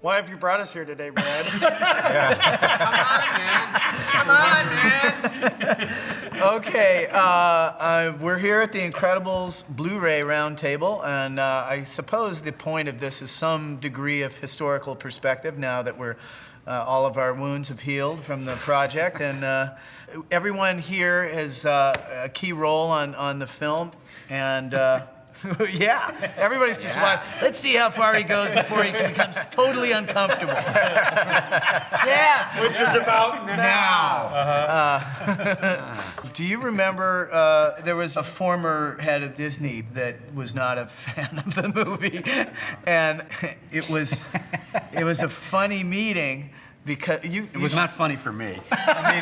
Why have you brought us here today, Brad? Come on, man. Okay, we're here at the Incredibles Blu-ray Roundtable, and I suppose the point of this is some degree of historical perspective now that we're all of our wounds have healed from the project, and everyone here has a key role on the film, and yeah, everybody's just watching. Let's see how far he goes before he becomes totally uncomfortable. Yeah. Which is about now. Do you remember there was a former head of Disney that was not a fan of the movie, and it was a funny meeting. Because it was not funny for me. No, funny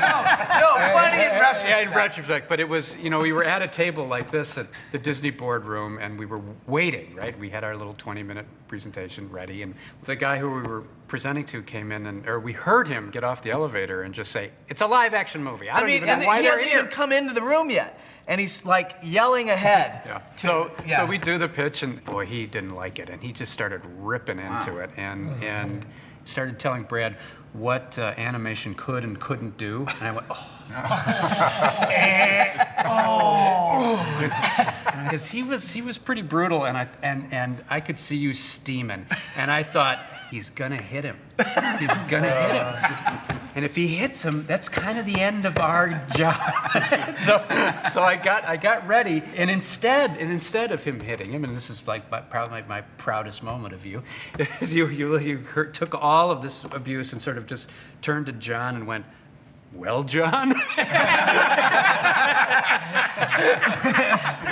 in retrospect. Yeah, in retrospect, but it was, we were at a table like this at the Disney boardroom, and we were waiting, right? We had our little 20-minute presentation ready, and the guy who we were presenting to came in, or we heard him get off the elevator and just say, "It's a live-action movie." I don't even know why he they're hasn't here. even come into the room yet, and he's like yelling ahead. Yeah. So we do the pitch, and boy, he didn't like it, and he just started ripping into it, and started telling Brad what animation could and couldn't do, and I went, because he was pretty brutal, and I could see you steaming, and I thought, he's gonna hit him. He's gonna hit him. And if he hits him, that's kind of the end of our job. so I got ready, and instead of him hitting him, and this is like probably my proudest moment of you, is you took all of this abuse and sort of just turned to John and went, "Well, John."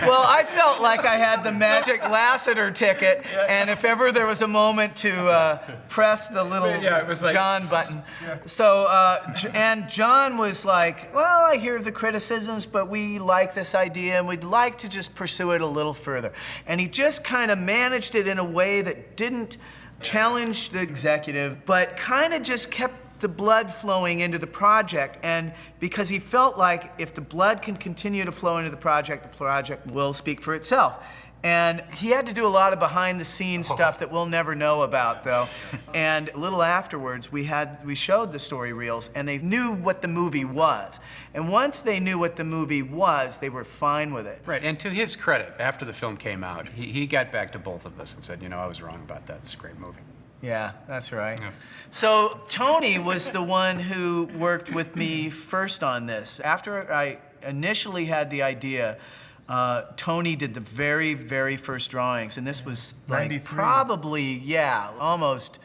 Well, I felt like I had the magic Lassiter ticket, and if ever there was a moment to press the little John button. So, and John was like, "Well, I hear the criticisms, but we like this idea, and we'd like to just pursue it a little further." And he just kind of managed it in a way that didn't challenge the executive, but kind of just kept the blood flowing into the project, and because he felt like if the blood can continue to flow into the project will speak for itself. And he had to do a lot of behind-the-scenes stuff that we'll never know about, though. And a little afterwards, we showed the story reels, and they knew what the movie was. And once they knew what the movie was, they were fine with it. Right, and to his credit, after the film came out, he got back to both of us and said, I was wrong about that. It's a great movie. Yeah, that's right. Yeah. So Tony was the one who worked with me first on this. After I initially had the idea, Tony did the very, very first drawings, and this was like 93. probably, almost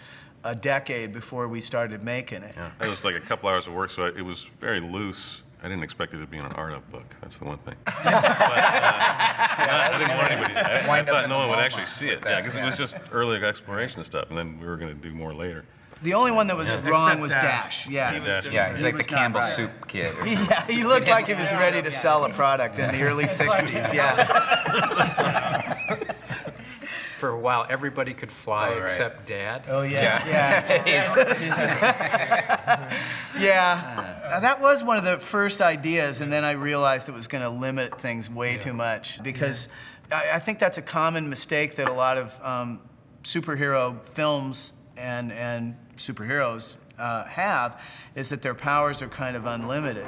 a decade before we started making it. Yeah, it was like a couple hours of work, so it was very loose. I didn't expect it to be in an art up book. That's the one thing. But, I didn't want anybody. I thought no one would actually see it. Yeah, because it was just early exploration stuff, and then we were going to do more later. The only one that was wrong was Dash. Yeah, he's like the Campbell Soup kid. Yeah, he looked like he was ready to sell a product in the early 60s, For a while, everybody could fly except Dad. Oh, yeah. That was one of the first ideas, and then I realized it was going to limit things way too much, because I think that's a common mistake that a lot of superhero films and superheroes have, is that their powers are kind of unlimited.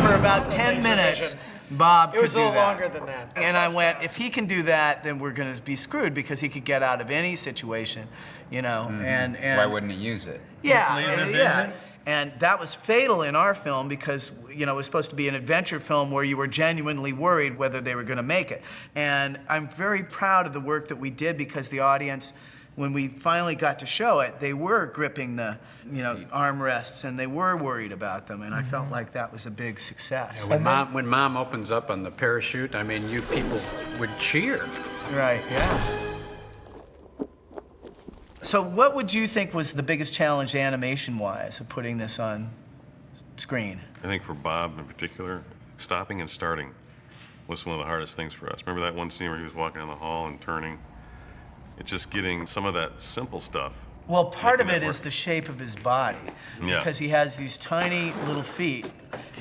For about 10 minutes, Bob could do that. It was a little longer than that. And I went, if he can do that, then we're going to be screwed, because he could get out of any situation, and why wouldn't he use it? Yeah. And that was fatal in our film, because it was supposed to be an adventure film where you were genuinely worried whether they were going to make it. And I'm very proud of the work that we did, because the audience, when we finally got to show it, they were gripping the armrests, and they were worried about them, and I felt like that was a big success. Yeah, when Mom opens up on the parachute, you people would cheer. Right, yeah. So what would you think was the biggest challenge animation-wise of putting this on screen? I think for Bob in particular, stopping and starting was one of the hardest things for us. Remember that one scene where he was walking down the hall and turning? It's just getting some of that simple stuff. Well, part of Making it it is work. the shape of his body, Yeah. because he has these tiny little feet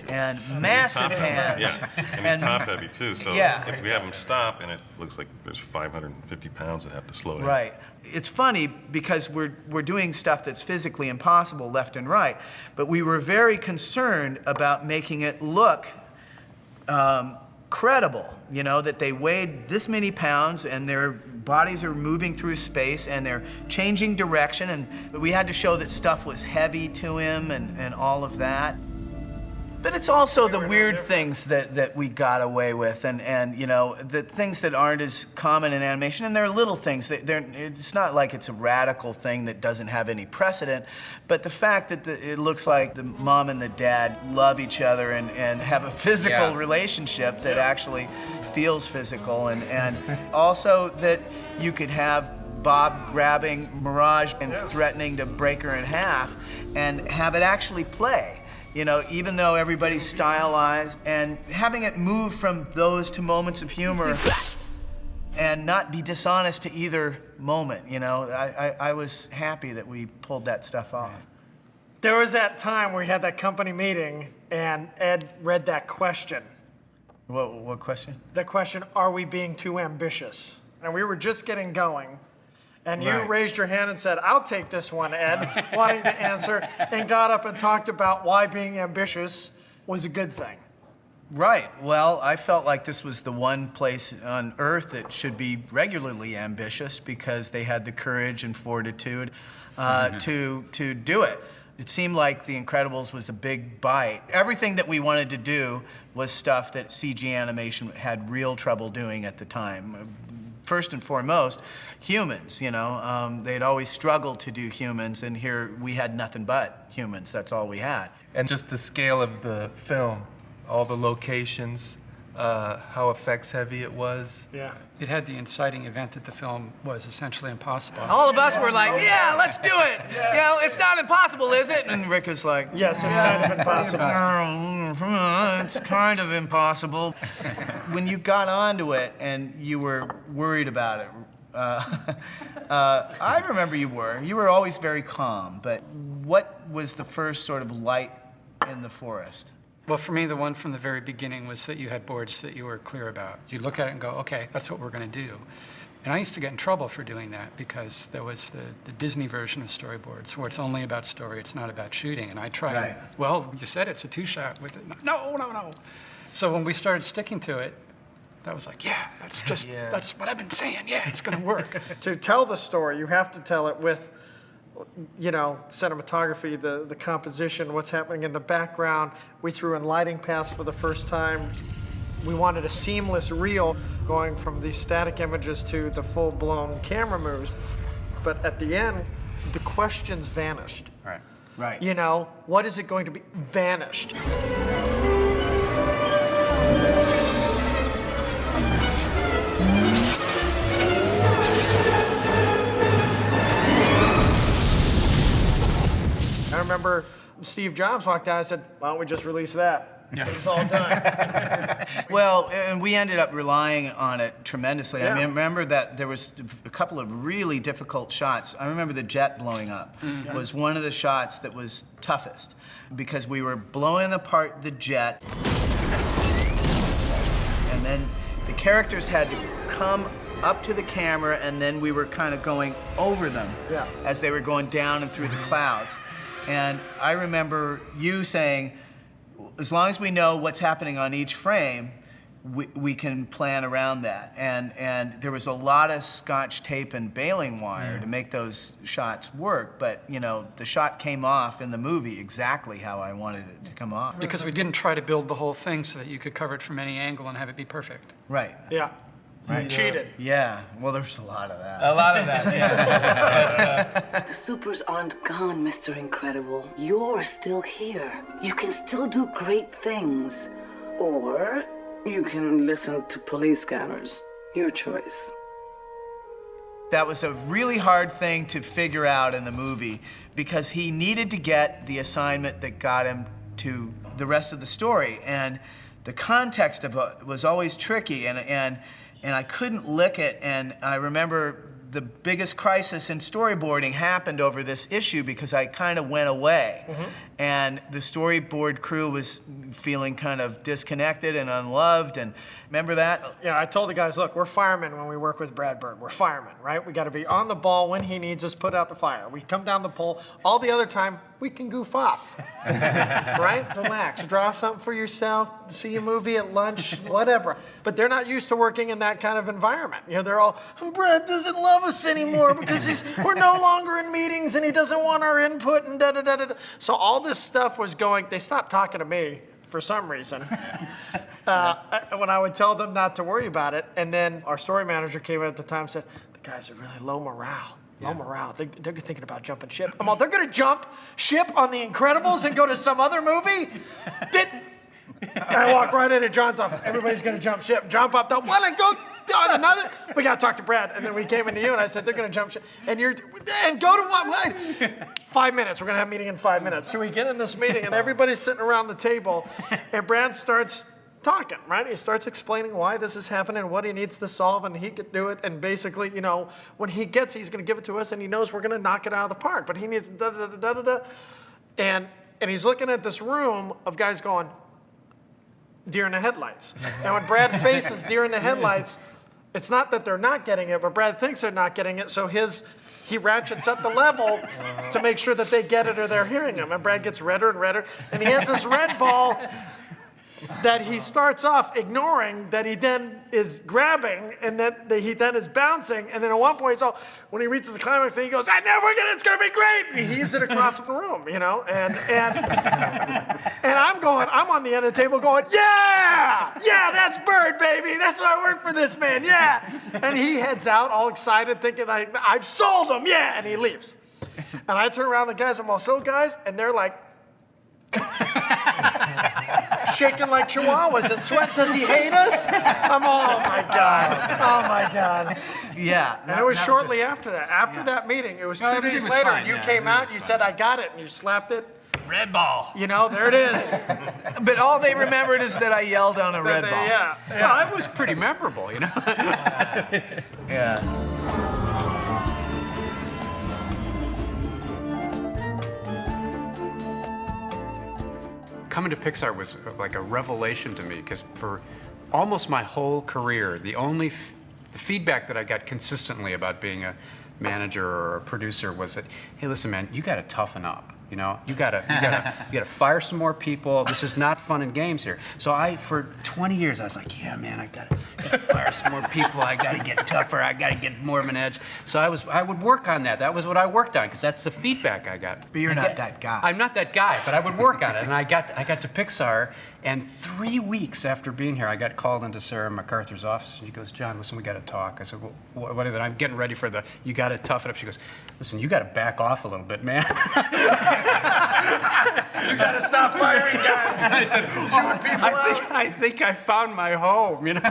and massive Top-heavy. hands. Yeah, and he's top heavy too. So Yeah. if we have him stop, and it looks like there's 550 pounds that have to slow down. Right. It's funny because we're doing stuff that's physically impossible left and right, but we were very concerned about making it look credible, you know, that they weighed this many pounds and their bodies are moving through space and they're changing direction, and we had to show that stuff was heavy to him and all of that. But it's also the weird things that we got away with, and you know, the things that aren't as common in animation, and they're little things. It's not like it's a radical thing that doesn't have any precedent, but the fact that it looks like the mom and the dad love each other and have a physical relationship that actually feels physical, and also that you could have Bob grabbing Mirage and threatening to break her in half and have it actually play. You know, even though everybody's stylized, and having it move from those to moments of humor and not be dishonest to either moment, you know. I was happy that we pulled that stuff off. There was that time where we had that company meeting and Ed read that question. What question? The question, are we being too ambitious? And we were just getting going. And you Right. raised your hand and said, I'll take this one, Ed, wanting to answer, and got up and talked about why being ambitious was a good thing. Right. Well, I felt like this was the one place on Earth that should be regularly ambitious because they had the courage and fortitude to do it. It seemed like The Incredibles was a big bite. Everything that we wanted to do was stuff that CG animation had real trouble doing at the time. First and foremost, humans, you know. They'd always struggled to do humans, and here we had nothing but humans. That's all we had. And just the scale of the film, all the locations, how effects heavy it was. Yeah. It had the inciting event that the film was essentially impossible. All of us were like, yeah, let's do it. You know, it's not impossible, is it? And Rick was like, Yes, it's kind of impossible. it's kind of impossible. When you got onto it and you were worried about it, I remember you were always very calm, but what was the first sort of light in the forest? Well, for me, the one from the very beginning was that you had boards that you were clear about. You look at it and go, okay, that's what we're going to do. And I used to get in trouble for doing that because there was the Disney version of storyboards where it's only about story, it's not about shooting. And I tried, Right. well, you said it's a two-shot with it. No. So when we started sticking to it, that was like, yeah, that's what I've been saying. Yeah, it's going to work. To tell the story, you have to tell it with, you know, cinematography, the composition, what's happening in the background. We threw in lighting paths for the first time. We wanted a seamless reel going from these static images to the full-blown camera moves. But at the end, the questions vanished. Right. Right. You know, what is it going to be? Vanished. I remember Steve Jobs walked out and said, why don't we just release that? It was all done. Well, and we ended up relying on it tremendously. Yeah. I mean, remember that there was a couple of really difficult shots. I remember the jet blowing up was one of the shots that was toughest because we were blowing apart the jet, and then the characters had to come up to the camera, and then we were kind of going over them as they were going down and through the clouds. And I remember you saying, as long as we know what's happening on each frame, we can plan around that. And there was a lot of Scotch tape and baling wire to make those shots work. But, you know, the shot came off in the movie exactly how I wanted it to come off. Because we didn't try to build the whole thing so that you could cover it from any angle and have it be perfect. Right. Yeah. You cheated. Yeah. Well, there's a lot of that. A lot of that, yeah. The supers aren't gone, Mr. Incredible. You're still here. You can still do great things. Or you can listen to police scanners. Your choice. That was a really hard thing to figure out in the movie because he needed to get the assignment that got him to the rest of the story. And the context of it was always tricky, and I couldn't lick it. And I remember the biggest crisis in storyboarding happened over this issue because I kind of went away. And the storyboard crew was feeling kind of disconnected and unloved. And remember that? Yeah, I told the guys, look, we're firemen when we work with Brad Bird. We're firemen, right? We got to be on the ball when he needs us, put out the fire. We come down the pole. All the other time, we can goof off, right? Relax, draw something for yourself, see a movie at lunch, whatever. But they're not used to working in that kind of environment. You know, they're all, Brad doesn't love us anymore because we're no longer in meetings and he doesn't want our input and da-da-da-da-da. So all this stuff was going, they stopped talking to me for some reason. When I would tell them not to worry about it. And then our story manager came in at the time and said, the guys are really low morale. Low morale. They're thinking about jumping ship. I'm all, they're going to jump ship on The Incredibles and go to some other movie? I walk right into John's office. Everybody's going to jump ship. John popped up. Want to go on another? We got to talk to Brad. And then we came into you and I said, they're going to jump ship. And go to what? 5 minutes. We're going to have a meeting in 5 minutes. So we get in this meeting and everybody's sitting around the table and Brad starts talking, right? He starts explaining why this is happening, what he needs to solve, and he could do it. And basically, you know, when he gets, he's going to give it to us, and he knows we're going to knock it out of the park. But he needs da da da da da da. And he's looking at this room of guys going, deer in the headlights. And when Brad faces deer in the headlights, it's not that they're not getting it, but Brad thinks they're not getting it. So he ratchets up the level to make sure that they get it or they're hearing him. And Brad gets redder and redder, and he has this red ball that he starts off ignoring, that he then is grabbing, and that he then is bouncing, and then at one point, when he reaches the climax, he goes, I know it's gonna be great, and he heaves it across the room, you know, and I'm on the end of the table going, yeah, that's Bird, baby, that's why I work for this man, yeah, and he heads out all excited, thinking, I've sold him, yeah, and he leaves, and I turn around to the guys, I'm all, so guys, and they're like, shaking like chihuahuas in sweat. Does he hate us? I'm all, oh my God. Yeah. And it was shortly after that. After that meeting, it was 2 days later, fine, and you yeah, came out, you fine. said, I got it, and you slapped it. Red ball. You know, there it is. But all they remembered is that I yelled on a red ball. Yeah. Well, it was pretty memorable, you know? Yeah. Coming to Pixar was like a revelation to me because for almost my whole career, the only the feedback that I got consistently about being a manager or a producer was that, hey, listen, man, you got to toughen up. You know, you gotta fire some more people. This is not fun and games here. So for 20 years, I was like, yeah, man, I gotta fire some more people. I gotta get tougher. I gotta get more of an edge. So I would work on that. That was what I worked on because that's the feedback I got. But you're not that guy. I'm not that guy, but I would work on it. And I got to Pixar, and 3 weeks after being here, I got called into Sarah MacArthur's office. And she goes, John, listen, we got to talk. I said, well, what is it? I'm getting ready for you got to toughen up. She goes, listen, you got to back off a little bit, man. You got to stop firing guys. I said, I think I found my home, you know?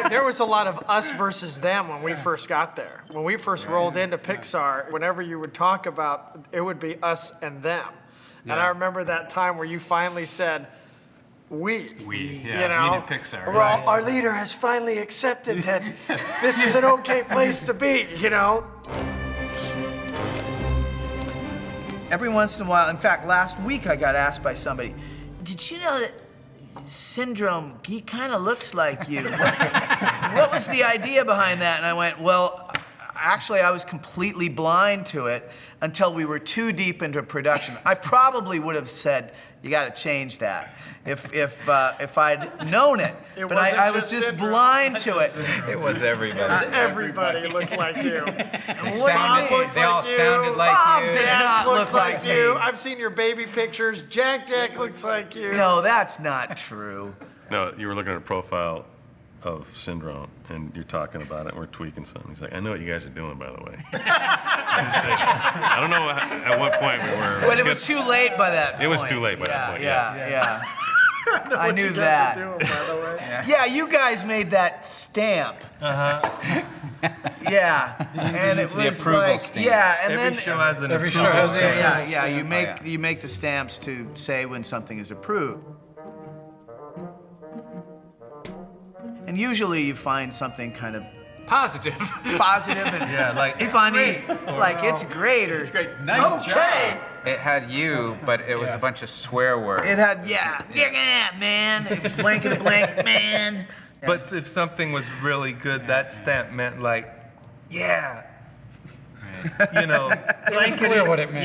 There was a lot of us versus them when we first got there. When we first rolled into Pixar, whenever you would talk about, it would be us and them. And I remember that time where you finally said, we, yeah, you know, me and Pixar. Well, our leader has finally accepted that this is an okay place to be, you know? Every once in a while, in fact, last week I got asked by somebody, did you know that Syndrome, he kind of looks like you? What was the idea behind that? And I went, well, actually, I was completely blind to it until we were too deep into production. I probably would have said, you got to change that if I'd known it. But I was just blind to it. It was everybody. Everybody looked like you. They all sounded like Bob you. does Dash not looks look like you. me. I've seen your baby pictures. Jack looks like you. No, that's not true. No, you were looking at a profile of Syndrome, and you're talking about it, and we're tweaking something. He's like, I know what you guys are doing, by the way. I don't know at what point we were. But it was too late by that point. It was too late by that point, Yeah. I What knew you guys that. are doing, by the way. Yeah, you guys made that stamp. Yeah, and it was approval like, stamp. yeah, and Every then show has an Every approval show has stamp. yeah, you make the stamps to say when something is approved. And usually you find something kind of positive. Positive and Yeah, like it's funny, great. like it's great, or It's great. Nice okay. job. It had you, but it was a bunch of swear words. It had yeah, man, blankety blank, man. But if something was really good, that stamp meant like, yeah. You know, It was clear what it meant.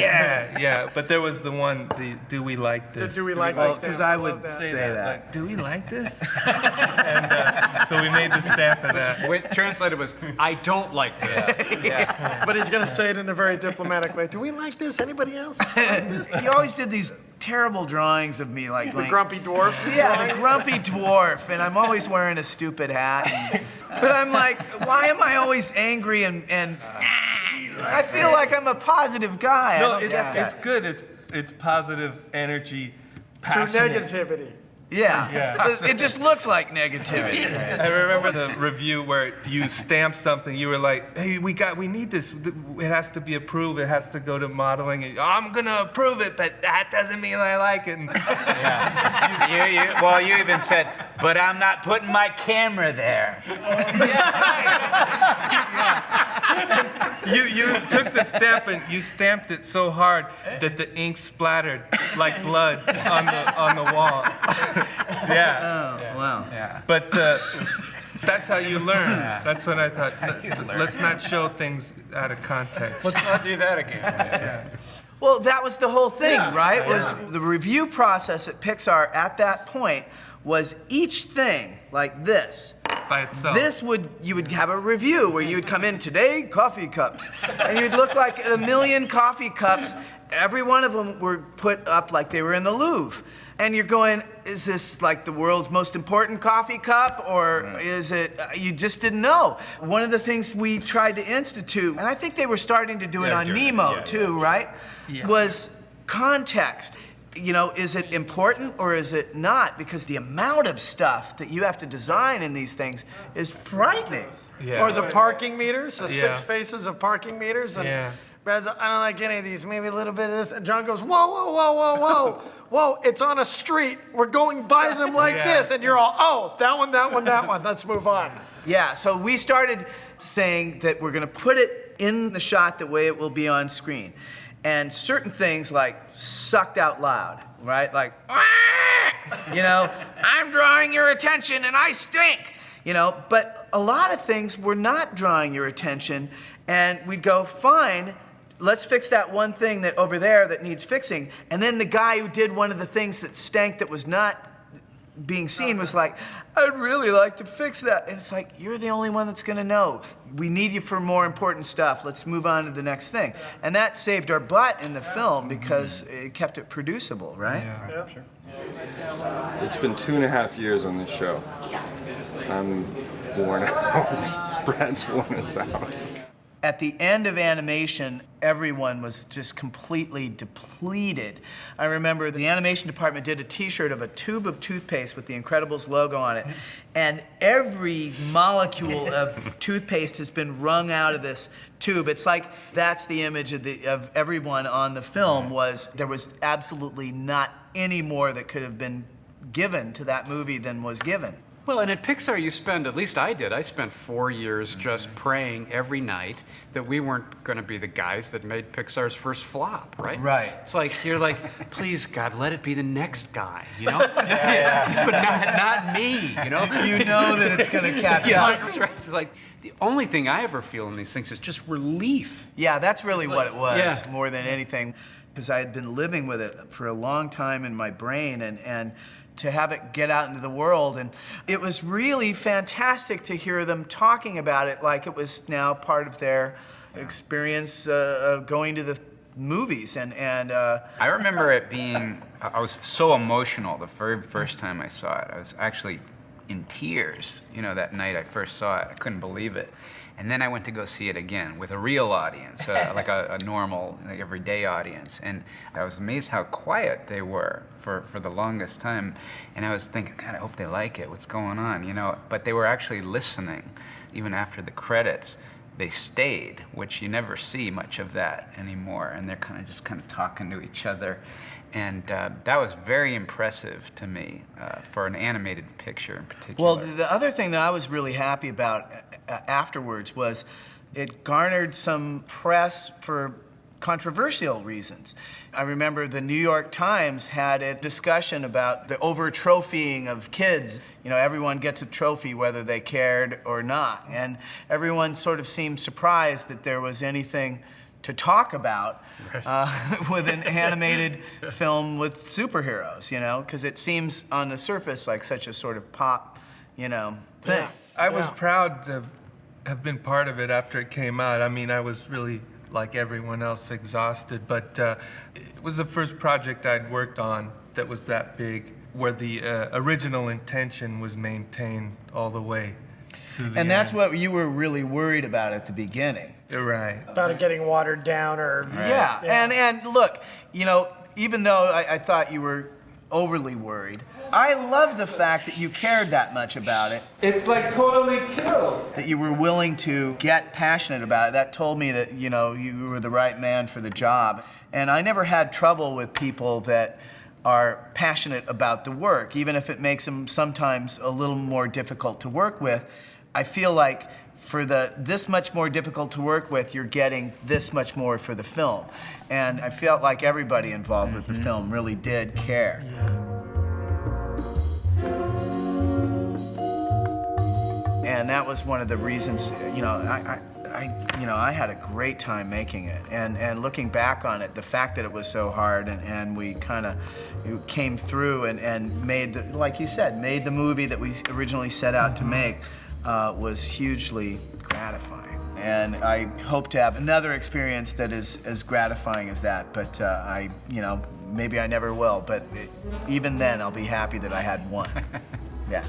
yeah. But there was the one, do we like this? Do we like Well, this? because stamp? I Love would that. say that. Like, do we like this? And so we made the stamp of that. Wait, translated was, I don't like this. But he's going to say it in a very diplomatic way. Do we like this? Anybody else? Like this? You always did these terrible drawings of me, like The grumpy dwarf. Yeah, the grumpy dwarf, and I'm always wearing a stupid hat. But I'm like, why am I always angry and I feel like I'm a positive guy. No, I don't get it's that. good. It's positive energy, Through passionate. negativity. Yeah. But it just looks like negativity. I remember the review where you stamped something. You were like, "Hey, we need this. It has to be approved. It has to go to modeling. And, I'm gonna approve it, but that doesn't mean I like it." And Well, you even said, but I'm not putting my camera there. you took the stamp and you stamped it so hard that the ink splattered like blood on the wall. Yeah. Oh, wow. Yeah. But that's how you learn. That's when I thought, let's not show things out of context. Let's not do that again. Well, that was the whole thing, right? Was the review process at Pixar at that point was each thing like this. By itself. You would have a review where you'd come in today, coffee cups, and you'd look like a million coffee cups. Every one of them were put up like they were in the Louvre. And you're going, is this like the world's most important coffee cup, or is it, you just didn't know. One of the things we tried to institute, and I think they were starting to do it on Nemo too, right? Was context. You know, is it important or is it not? Because the amount of stuff that you have to design in these things is frightening. Yeah. Or the parking meters, the Yeah. 6 faces of parking meters. And Yeah. Brad's like, I don't like any of these, maybe a little bit of this. And John goes, whoa, whoa, whoa, whoa, whoa. Whoa, it's on a street. We're going by them like Yeah. this. And you're all, oh, that one, that one, that one. Let's move on. Yeah, so we started saying that we're gonna put it in the shot the way it will be on screen. And certain things like sucked out loud, right? Like, you know, I'm drawing your attention and I stink, you know? But a lot of things were not drawing your attention, and we'd go, fine, let's fix that one thing that over there that needs fixing. And then the guy who did one of the things that stank that was not being seen was like, I'd really like to fix that. And it's like, you're the only one that's gonna know. We need you for more important stuff. Let's move on to the next thing. And that saved our butt in the film because it kept it producible, right? Yeah, sure. It's been 2.5 years on this show. I'm worn out. Brad's worn us out. At the end of animation, everyone was just completely depleted. I remember the animation department did a t-shirt of a tube of toothpaste with the Incredibles logo on it, and every molecule of toothpaste has been wrung out of this tube. It's like that's the image of everyone on the film. Was there was absolutely not any more that could have been given to that movie than was given. Well, and at Pixar, you spend, at least I did, I spent 4 years just praying every night that we weren't going to be the guys that made Pixar's first flop, right? Right. It's like, you're like, please, God, let it be the next guy, you know? But not me, you know? You know that it's gonna catch Yeah, up. that's right. It's like, the only thing I ever feel in these things is just relief. Yeah, that's really what it was, yeah. more than anything, because I had been living with it for a long time in my brain, and to have it get out into the world. And it was really fantastic to hear them talking about it like it was now part of their experience of going to the movies. And I remember it being, I was so emotional the very first time I saw it. I was actually in tears, you know, that night I first saw it. I couldn't believe it. And then I went to go see it again with a real audience, like a normal, like everyday audience. And I was amazed how quiet they were for the longest time. And I was thinking, God, I hope they like it. What's going on, you know? But they were actually listening, even after the credits. they stayed, which you never see much of that anymore. And they're kind of talking to each other. And that was very impressive to me for an animated picture in particular. Well, the other thing that I was really happy about afterwards was it garnered some press for controversial reasons. I remember the New York Times had a discussion about the over-trophying of kids. You know, everyone gets a trophy whether they cared or not. And everyone sort of seemed surprised that there was anything to talk about with an animated film with superheroes, you know, because it seems on the surface like such a sort of pop, you know, thing. Yeah. I was proud to have been part of it after it came out. I mean, I was really, like everyone else, exhausted, but it was the first project I'd worked on that was that big, where the original intention was maintained all the way through the And that's end. what you were really worried about at the beginning. You're right. About it getting watered down or... Yeah, and look, you know, even though I thought you were overly worried, I love the fact that you cared that much about it. It's like totally killed. That you were willing to get passionate about it. That told me that, you know, you were the right man for the job. And I never had trouble with people that are passionate about the work, even if it makes them sometimes a little more difficult to work with. I feel like for this much more difficult to work with, you're getting this much more for the film. And I felt like everybody involved with the film really did care. And that was one of the reasons, you know, I had a great time making it. And looking back on it, the fact that it was so hard and we kind of came through and made, like you said, made the movie that we originally set out to make was hugely gratifying. And I hope to have another experience that is as gratifying as that, but you know, maybe I never will, but even then I'll be happy that I had one. Yeah.